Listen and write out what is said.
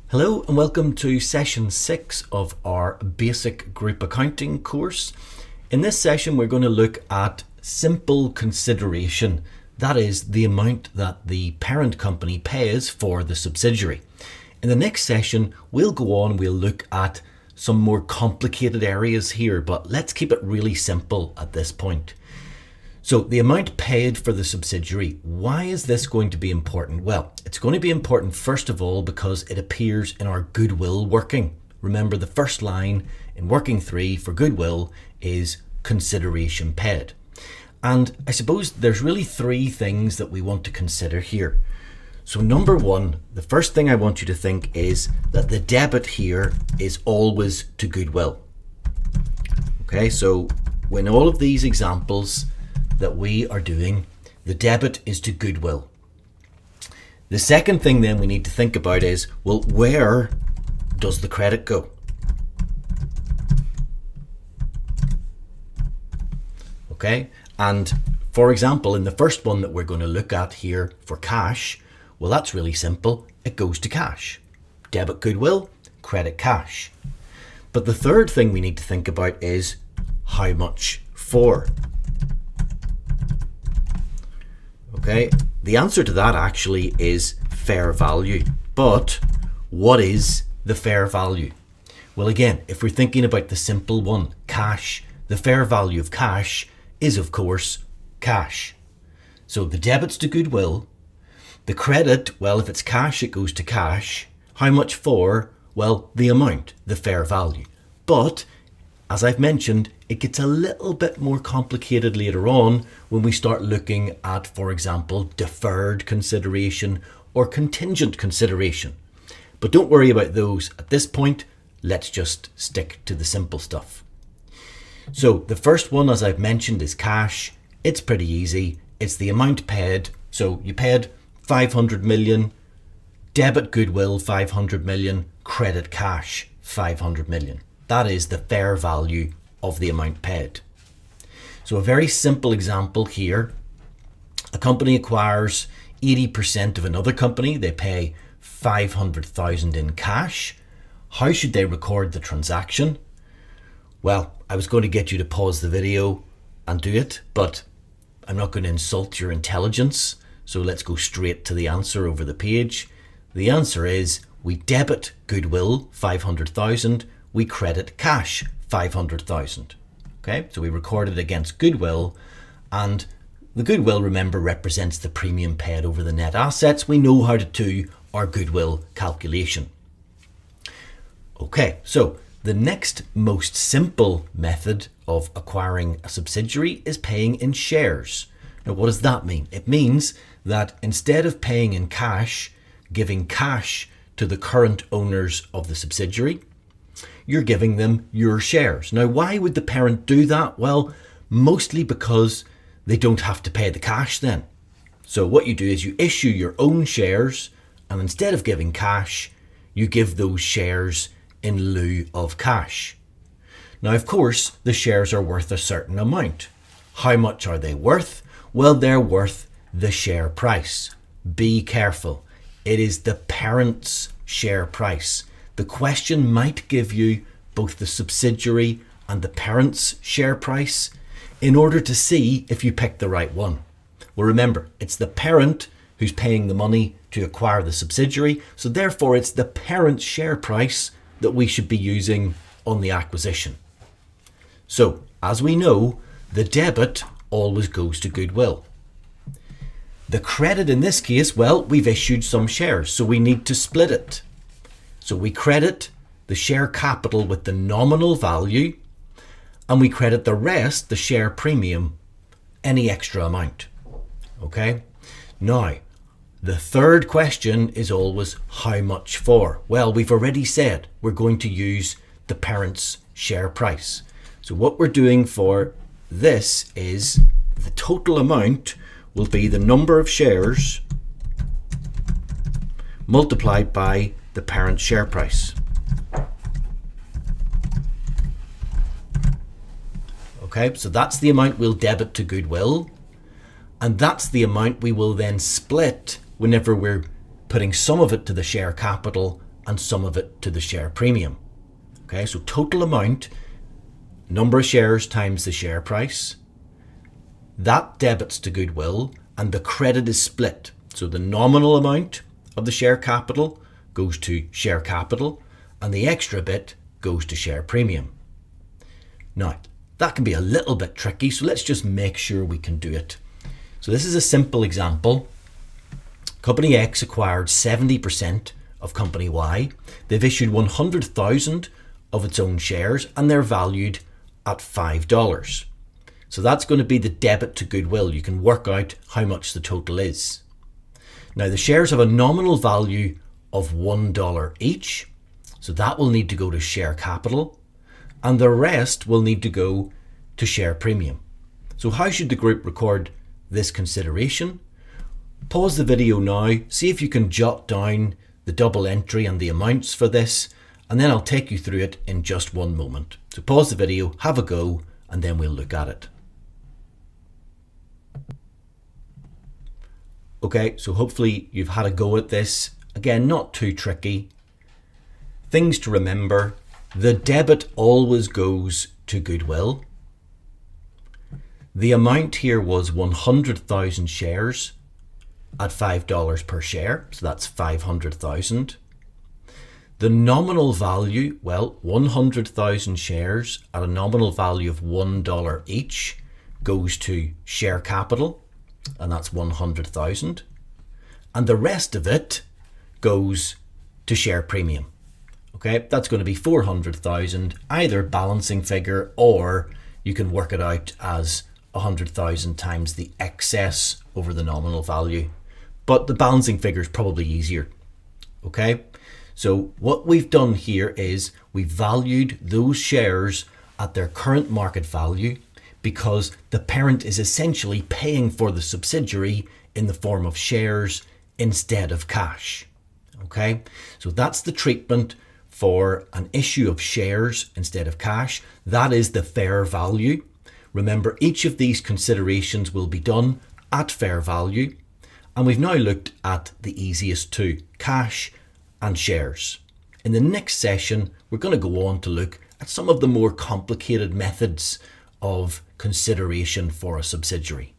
Hello and welcome to session 6 of our basic group accounting course. In this session we're going to look at simple consideration, that is the amount that the parent company pays for the subsidiary. In the next session we'll look at some more complicated areas here, but let's keep it really simple at this point. So the amount paid for the subsidiary, why is this going to be important? Well, it's going to be important first of all because it appears in our goodwill working. Remember, the first line in working 3 for goodwill is consideration paid. And I suppose there's really 3 things that we want to consider here. So number 1, the first thing I want you to think is that the debit here is always to goodwill. Okay, so when all of these examples that we are doing, the debit is to goodwill. The second thing then we need to think about is, well, where does the credit go? Okay, and for example, in the first one that we're going to look at here for cash, well, that's really simple. It goes to cash. Debit goodwill, credit cash. But the third thing we need to think about is how much for? Okay, the answer to that actually is fair value. But what is the fair value? Well, again, if we're thinking about the simple one, cash, the fair value of cash is of course cash. So the debit's to goodwill. The credit, well, if it's cash, it goes to cash. How much for? Well, the amount, the fair value. But as I've mentioned, it gets a little bit more complicated later on when we start looking at, for example, deferred consideration or contingent consideration. But don't worry about those at this point. Let's just stick to the simple stuff. So the first one, as I've mentioned, is cash. It's pretty easy. It's the amount paid. So you paid 500 million, debit goodwill 500 million, credit cash 500 million. That is the fair value of the amount paid. So a very simple example here. A company acquires 80% of another company. They pay 500,000 in cash. How should they record the transaction? Well, I was going to get you to pause the video and do it, but I'm not going to insult your intelligence. So let's go straight to the answer over the page. The answer is we debit goodwill 500,000. We credit cash 500,000. Okay, so we record it against goodwill, and the goodwill, remember, represents the premium paid over the net assets. We know how to do our goodwill calculation. Okay, so the next most simple method of acquiring a subsidiary is paying in shares. Now, what does that mean? It means that instead of paying in cash, giving cash to the current owners of the subsidiary, you're giving them your shares. Now, why would the parent do that? Well, mostly because they don't have to pay the cash then. So what you do is you issue your own shares, and instead of giving cash, you give those shares in lieu of cash. Now, of course, the shares are worth a certain amount. How much are they worth? Well, they're worth the share price. Be careful. It is the parent's share price. The question might give you both the subsidiary and the parent's share price in order to see if you picked the right one. Well, remember, it's the parent who's paying the money to acquire the subsidiary, so therefore it's the parent's share price that we should be using on the acquisition. So, as we know, the debit always goes to goodwill. The credit in this case, well, we've issued some shares, so we need to split it. So we credit the share capital with the nominal value, and we credit the rest, the share premium, any extra amount. Okay? Now, the third question is always how much for? Well, we've already said we're going to use the parent's share price. So what we're doing for this is the total amount will be the number of shares multiplied by the parent share price. Okay, so that's the amount we'll debit to goodwill, and that's the amount we will then split whenever we're putting some of it to the share capital and some of it to the share premium. Okay, so total amount, number of shares times the share price, that debits to goodwill, and the credit is split. So the nominal amount of the share capital goes to share capital, and the extra bit goes to share premium. Now, that can be a little bit tricky, so let's just make sure we can do it. So this is a simple example. Company X acquired 70% of Company Y. They've issued 100,000 of its own shares, and they're valued at $5. So that's going to be the debit to goodwill. You can work out how much the total is. Now, the shares have a nominal value of $1 each, so that will need to go to share capital, and the rest will need to go to share premium. So how should the group record this consideration? Pause the video now, see if you can jot down the double entry and the amounts for this, and then I'll take you through it in just one moment. So pause the video, have a go, and then we'll look at it. Okay, so hopefully you've had a go at this. Again, not too tricky. Things to remember: the debit always goes to goodwill. The amount here was 100,000 shares at $5 per share, so that's 500,000. The nominal value, well, 100,000 shares at a nominal value of $1 each goes to share capital, and that's 100,000. And the rest of it goes to share premium. Okay, that's going to be 400,000, either balancing figure, or you can work it out as 100,000 times the excess over the nominal value. But the balancing figure is probably easier. Okay, so what we've done here is we valued those shares at their current market value, because the parent is essentially paying for the subsidiary in the form of shares instead of cash. Okay, so that's the treatment for an issue of shares instead of cash. That is the fair value. Remember, each of these considerations will be done at fair value. And we've now looked at the easiest two, cash and shares. In the next session, we're going to go on to look at some of the more complicated methods of consideration for a subsidiary.